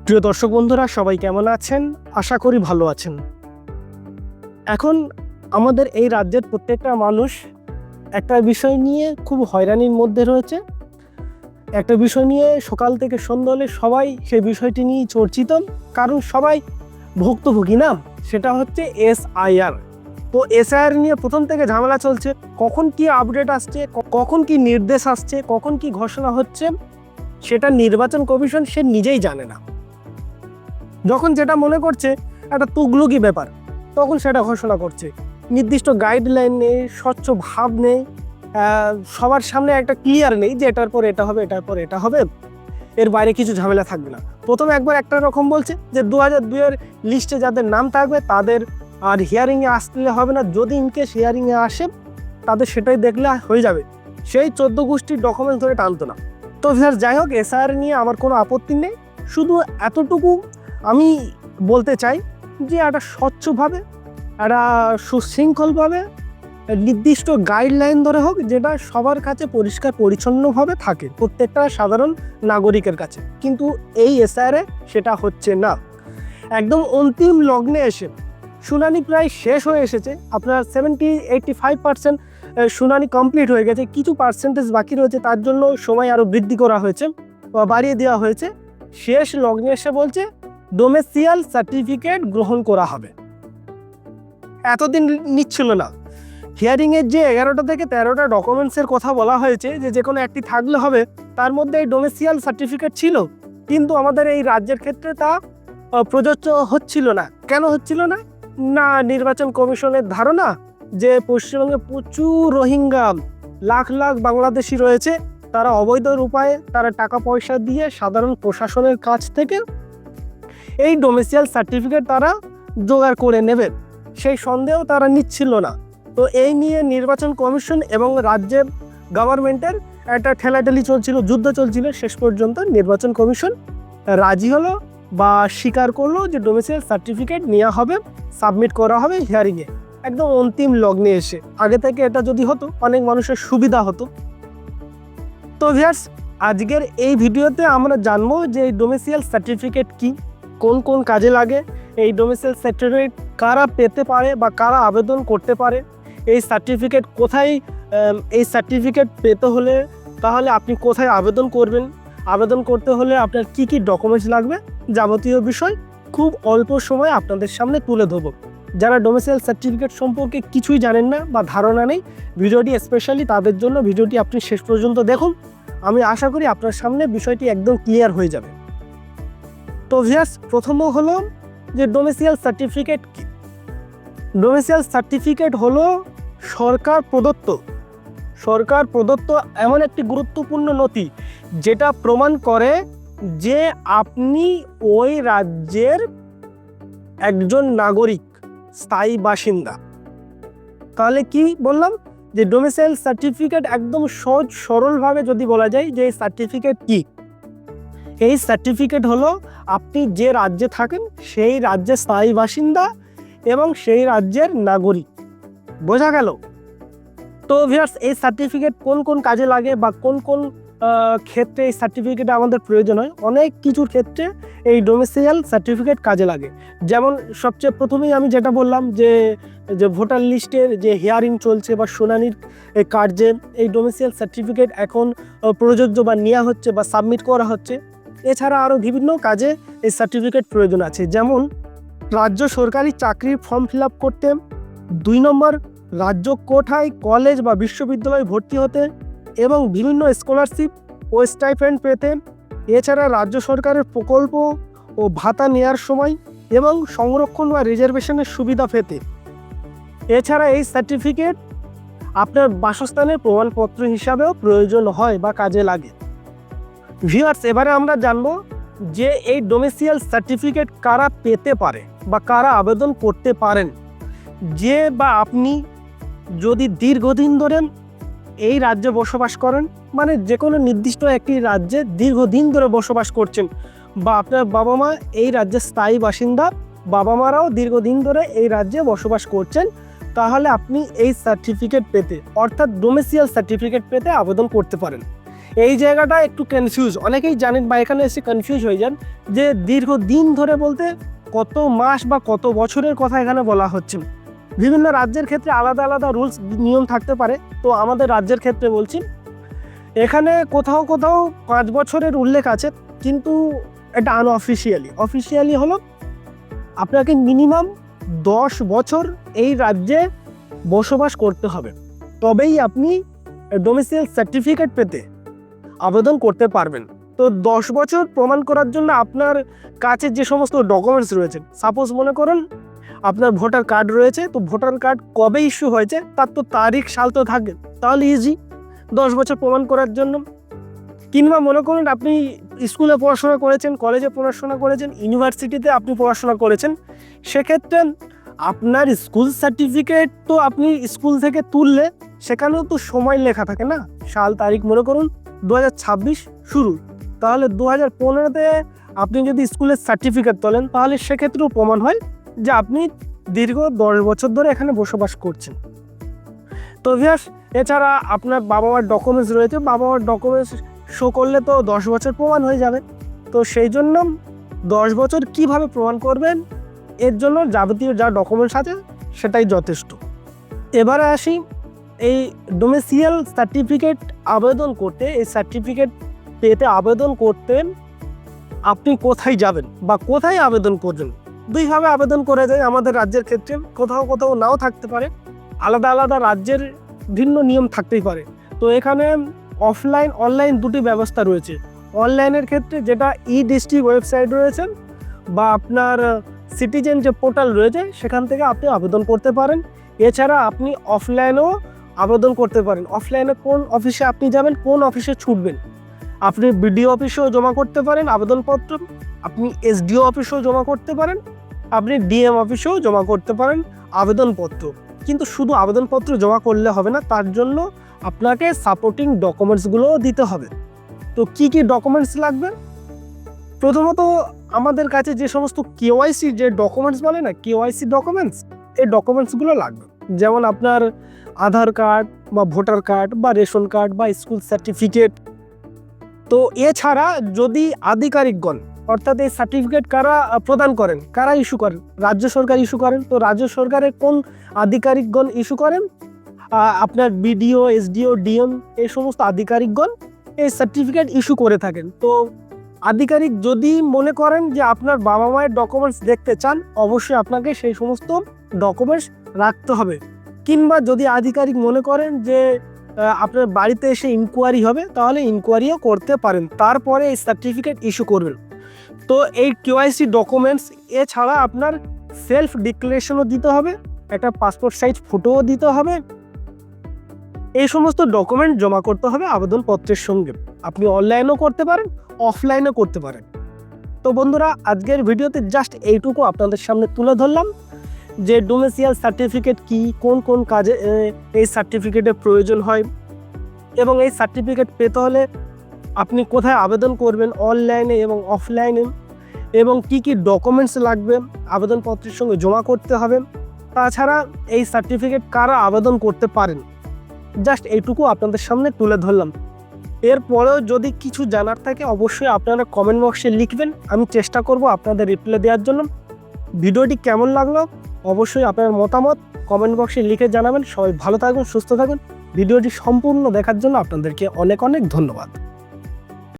প্রিয় দর্শক বন্ধুরা, সবাই কেমন আছেন? আশা করি ভালো আছেন। এখন আমাদের এই রাজ্যের প্রত্যেকটা মানুষ একটা বিষয় নিয়ে খুব হয়রানির মধ্যে রয়েছে। একটা বিষয় নিয়ে সকাল থেকে সন্ধ্যা হলে সবাই সেই বিষয়টি নিয়ে চর্চিত, কারণ সবাই ভুক্তভোগী না। সেটা হচ্ছে SIR। তো SIR নিয়ে প্রথম থেকে ঝামেলা চলছে। কখন কি আপডেট আসছে, কখন কি নির্দেশ আসছে, কখন কি ঘোষণা হচ্ছে, সেটা নির্বাচন কমিশন সে নিজেই জানে না। যখন যেটা মনে করছে একটা তুগলুকি ব্যাপার, তখন সেটা ঘোষণা করছে। নির্দিষ্ট গাইডলাইন নেই, স্বচ্ছ ভাব নেই, সবার সামনে একটা ক্লিয়ার নেই যে এটার পর এটা হবে, এটার পর এটা হবে, এর বাইরে কিছু ঝামেলা থাকবে না। প্রথমে একবার একটা রকম বলছে যে 2002-এর লিস্টে যাদের নাম থাকবে তাদের আর হিয়ারিংয়ে আসলে হবে না, যদি ইনকেস হিয়ারিংয়ে আসে তাদের সেটাই দেখলে হয়ে যাবে। সেই 14 গোষ্ঠীর ডকুমেন্টস ধরে টানতো না। তো যাই হোক, SIR নিয়ে আমার কোনো আপত্তি নেই, শুধু এতটুকু আমি বলতে চাই যে একটা স্বচ্ছভাবে, একটা সুশৃঙ্খলভাবে, নির্দিষ্ট গাইডলাইন ধরে হোক, যেটা সবার কাছে পরিষ্কার পরিচ্ছন্নভাবে থাকে, প্রত্যেকটা সাধারণ নাগরিকের কাছে। কিন্তু এই SIR-এ সেটা হচ্ছে না। একদম অন্তিম লগ্নে এসে শুনানি প্রায় শেষ হয়ে এসেছে, আপনার 70-85% শুনানি কমপ্লিট হয়ে গেছে, কিছু পার্সেন্টেজ বাকি রয়েছে, তার জন্য সময় আরও বৃদ্ধি করা হয়েছে বা বাড়িয়ে দেওয়া হয়েছে। শেষ লগ্নে এসে বলছে ডোমেসিয়াল সার্টিফিকেট গ্রহণ করা হবে। এতদিন নিচ্ছিল না। হিয়ারিংয়ের যে 11টা থেকে 13টা ডকুমেন্টসের কথা বলা হয়েছে যে কোনো একটি থাকলে হবে, তার মধ্যে এই ডোমেসিয়াল সার্টিফিকেট ছিল, কিন্তু আমাদের এই রাজ্যের ক্ষেত্রে তা প্রযোজ্য হচ্ছিল না। কেন হচ্ছিল না? না নির্বাচন কমিশনের ধারণা যে পশ্চিমবঙ্গে প্রচুর রোহিঙ্গা, লাখ লাখ বাংলাদেশি রয়েছে, তারা অবৈধ উপায়ে তারা টাকা পয়সা দিয়ে সাধারণ প্রশাসনের কাছ থেকে এই ডোমেসিয়াল সার্টিফিকেট তারা জোগাড় করে নেবে, সেই সন্দেহ তারা নিচ্ছিল না। তো এই নিয়ে নির্বাচন কমিশন এবং রাজ্যের গভর্নমেন্টের একটা ঠেলাঠেলি চলছিল, যুদ্ধ চলছিল। শেষ পর্যন্ত নির্বাচন কমিশন রাজি হলো বা স্বীকার করলো যে ডোমেসিয়াল সার্টিফিকেট নেওয়া হবে, সাবমিট করা হবে হিয়ারিংয়ে, একদম অন্তিম লগ্নে এসে। আগে থেকে এটা যদি হতো অনেক মানুষের সুবিধা হতো। তো ভিউয়ার্স, আজকের এই ভিডিওতে আমরা জানবো যে এই ডোমেসিয়াল সার্টিফিকেট কি, কোন কোন কাজে লাগে, এই ডোমেসিয়াল সার্টিফিকেট কারা পেতে পারে বা কারা আবেদন করতে পারে, এই সার্টিফিকেট কোথায়, এই সার্টিফিকেট পেতে হলে তাহলে আপনি কোথায় আবেদন করবেন, আবেদন করতে হলে আপনার কি কি ডকুমেন্টস লাগবে, যাবতীয় বিষয় খুব অল্প সময় আপনাদের সামনে তুলে ধরবো। যারা ডোমেসিয়াল সার্টিফিকেট সম্পর্কে কিছুই জানেন না বা ধারণা নেই, ভিডিওটি স্পেশালি তাদের জন্য। ভিডিওটি আপনি শেষ পর্যন্ত দেখুন, আমি আশা করি আপনার সামনে বিষয়টি একদম ক্লিয়ার হয়ে যাবে। তো ভিউয়ার্স, প্রথম হলো যে ডোমেসিয়াল সার্টিফিকেট কি। ডোমেসিয়াল সার্টিফিকেট হলো সরকার প্রদত্ত এমন একটি গুরুত্বপূর্ণ নথি যেটা প্রমাণ করে যে আপনি ওই রাজ্যের একজন নাগরিক, স্থায়ী বাসিন্দা। তাহলে কি বললাম যে ডোমেসিয়াল সার্টিফিকেট একদম সহজ সরলভাবে যদি বলা যায় যে এই সার্টিফিকেট কি, এই সার্টিফিকেট হলো আপনি যে রাজ্যে থাকেন সেই রাজ্যের স্থায়ী বাসিন্দা এবং সেই রাজ্যের নাগরিক। বোঝা গেল? তো ভিউয়ার্স, এই সার্টিফিকেট কোন কোন কাজে লাগে বা কোন কোন ক্ষেত্রে এই সার্টিফিকেট আমাদের প্রয়োজন হয়, অনেক কিছুর ক্ষেত্রে এই ডোমেসিয়াল সার্টিফিকেট কাজে লাগে। যেমন সবচেয়ে প্রথমেই আমি যেটা বললাম যে ভোটার লিস্টের যে হিয়ারিং চলছে বা শুনানির কার্যে এই ডোমেসিয়াল সার্টিফিকেট এখন প্রযোজ্য বা নেওয়া হচ্ছে বা সাবমিট করা হচ্ছে। এছাড়া আরও বিভিন্ন কাজে এই সার্টিফিকেট প্রয়োজন আছে, যেমন রাজ্য সরকারি চাকরির ফর্ম ফিল আপ করতে, 2 নম্বর রাজ্য কোটায় কলেজ বা বিশ্ববিদ্যালয়ে ভর্তি হতে এবং বিভিন্ন স্কলারশিপ ও স্টাইপেন্ড পেতে, এছাড়া রাজ্য সরকারের প্রকল্প ও ভাতা নেওয়ার সময় এবং সংরক্ষণ বা রিজার্ভেশনের সুবিধা পেতে। এছাড়া এই সার্টিফিকেট আপনার বাসস্থানের প্রমাণপত্র হিসাবেও প্রয়োজন হয় বা কাজে লাগে। ভিউয়ার্স, এবারে আমরা জানবো যে এই ডোমেসিয়াল সার্টিফিকেট কারা পেতে পারে বা কারা আবেদন করতে পারেন। যে বা আপনি যদি দীর্ঘদিন ধরে এই রাজ্যে বসবাস করেন, মানে যে কোনো নির্দিষ্ট একটি রাজ্যে দীর্ঘদিন ধরে বসবাস করছেন, বা আপনার বাবা মা এই রাজ্যের স্থায়ী বাসিন্দা, বাবা মারাও দীর্ঘদিন ধরে এই রাজ্যে বসবাস করছেন, তাহলে আপনি এই সার্টিফিকেট পেতে, অর্থাৎ ডোমেসিয়াল সার্টিফিকেট পেতে আবেদন করতে পারেন। এই জায়গাটা একটু কনফিউজ, অনেকেই জানেন বা এখানে এসে কনফিউজ হয়ে যান যে দীর্ঘদিন ধরে বলতে কত মাস বা কত বছরের কথা এখানে বলা হচ্ছে। বিভিন্ন রাজ্যের ক্ষেত্রে আলাদা আলাদা রুলস নিয়ম থাকতে পারে, তো আমাদের রাজ্যের ক্ষেত্রে বলছি এখানে কোথাও কোথাও 5 বছরের উল্লেখ আছে, কিন্তু এটা অফিসিয়ালি হলো আপনাকে মিনিমাম 10 বছর এই রাজ্যে বসবাস করতে হবে, তবেই আপনি ডোমিসাইল সার্টিফিকেট পেতে আবেদন করতে পারবেন। তো 10 বছর প্রমাণ করার জন্য আপনার কাছে যে সমস্ত ডকুমেন্টস রয়েছে, সাপোজ মনে করুন আপনার ভোটার কার্ড রয়েছে, তো ভোটার কার্ড কবে ইস্যু হয়েছে তার তো তারিখ সাল তো থাকে, তাহলে ইজি 10 বছর প্রমাণ করার জন্য। কিংবা মনে করুন আপনি স্কুলে পড়াশোনা করেছেন, কলেজে পড়াশোনা করেছেন, ইউনিভার্সিটিতে আপনি পড়াশোনা করেছেন, সেক্ষেত্রে আপনার স্কুল সার্টিফিকেট তো আপনি স্কুল থেকে তুললে সেখানেও তো সময় লেখা থাকে না, সাল তারিখ মনে করুন 2026 শুরু, তাহলে 2015-তে আপনি যদি স্কুলের সার্টিফিকেট তোলেন তাহলে সেক্ষেত্রেও প্রমাণ হয় যে আপনি দীর্ঘ 10 বছর ধরে এখানে বসবাস করছেন। তো ভিউয়ার্স, এছাড়া আপনার বাবা মার ডকুমেন্টস রয়েছে, বাবা মার ডকুমেন্টস শো করলে তো 10 বছর প্রমাণ হয়ে যাবে। তো সেই জন্য 10 বছর কিভাবে প্রমাণ করবেন, এর জন্য যাবতীয় যা ডকুমেন্টস আছে সেটাই যথেষ্ট। এবারে আসি এই ডোমিসাইল সার্টিফিকেট আবেদন করতে, এই সার্টিফিকেট পেতে আবেদন করতে আপনি কোথায় যাবেন বা কোথায় আবেদন করবেন। দুইভাবে আবেদন করা যায় আমাদের রাজ্যের ক্ষেত্রে, কোথাও কোথাও নাও থাকতে পারে, আলাদা আলাদা রাজ্যের ভিন্ন নিয়ম থাকতেই পারে। তো এখানে অফলাইন অনলাইন দুটি ব্যবস্থা রয়েছে। অনলাইনের ক্ষেত্রে যেটা ডিস্ট্রিক্ট ওয়েবসাইট রয়েছে বা আপনার সিটিজেন যে পোর্টাল রয়েছে সেখান থেকে আপনি আবেদন করতে পারেন। এছাড়া আপনি অফলাইনেও আবেদন করতে পারেন। অফলাইনে কোন অফিসে আপনি যাবেন, কোন অফিসে ছুটবেন, আপনি বিডিও অফিসেও জমা করতে পারেন আবেদনপত্র, আপনি এসডিও অফিসেও জমা করতে পারেন, আপনি ডিএম অফিসেও জমা করতে পারেন আবেদনপত্র। কিন্তু শুধু আবেদনপত্র জমা করলে হবে না, তার জন্য আপনাকে সাপোর্টিং ডকুমেন্টসগুলোও দিতে হবে। তো কি কি ডকুমেন্টস লাগবে? প্রথমত আমাদের কাছে যে সমস্ত কেওয়াইসি যে ডকুমেন্টস বলে না, কেওয়াইসি ডকুমেন্টস, এই ডকুমেন্টসগুলো লাগবে। যেমন আপনার আধার কার্ড বা ভোটার কার্ড বা রেশন কার্ড বা স্কুল সার্টিফিকেট। তো এছাড়া যদি আধিকারিকগণ, অর্থাৎ এই সার্টিফিকেট কারা প্রদান করেন, কারা ইস্যু করেন, রাজ্য সরকার ইস্যু করেন। তো রাজ্য সরকারের কোন আধিকারিকগণ ইস্যু করেন? আপনার বিডিও, এসডিও, ডিএম, এই সমস্ত আধিকারিকগণ এই সার্টিফিকেট ইস্যু করে থাকেন। তো আধিকারিক যদি মনে করেন যে আপনার বাবা মায়ের ডকুমেন্টস দেখতে চান, অবশ্যই আপনাকে সেই সমস্ত ডকুমেন্টস রাখতে হবে। কিংবা যদি আধিকারিক মনে করেন যে আপনার বাড়িতে এসে ইনকোয়ারি হবে, তাহলে ইনকোয়ারিও করতে পারেন, তারপরে এই সার্টিফিকেট ইস্যু করবেন। তো এই কেওয়াইসি ডকুমেন্টস এছাড়া আপনার সেলফ ডিক্লারেশনও দিতে হবে, একটা পাসপোর্ট সাইজ ফটোও দিতে হবে। এই সমস্ত ডকুমেন্ট জমা করতে হবে আবেদনপত্রের সঙ্গে। আপনি অনলাইনও করতে পারেন, অফলাইনও করতে পারেন। তো বন্ধুরা, আজকের ভিডিওতে জাস্ট এইটুকু আপনাদের সামনে তুলে ধরলাম যে ডোমিসাইল সার্টিফিকেট কি, কোন কোন কাজে এই সার্টিফিকেটের প্রয়োজন হয়, এবং এই সার্টিফিকেট পেতে হলে আপনি কোথায় আবেদন করবেন, অনলাইনে এবং অফলাইনে, এবং কি কি ডকুমেন্টস লাগবে আবেদনপত্রের সঙ্গে জমা করতে হবে। তাছাড়া এই সার্টিফিকেট কারা আবেদন করতে পারেন, জাস্ট এইটুকু আপনাদের সামনে তুলে ধরলাম। এরপরেও যদি কিছু জানার থাকে অবশ্যই আপনারা কমেন্ট বক্সে লিখবেন, আমি চেষ্টা করব আপনাদের রিপ্লাই দেওয়ার জন্য। ভিডিওটি কেমন লাগলো অবশ্যই আপনার মতামত কমেন্ট বক্সে লিখে জানাবেন। সবাই ভালো থাকুন, সুস্থ থাকুন। ভিডিওটি সম্পূর্ণ দেখার জন্য আপনাদেরকে অনেক অনেক ধন্যবাদ।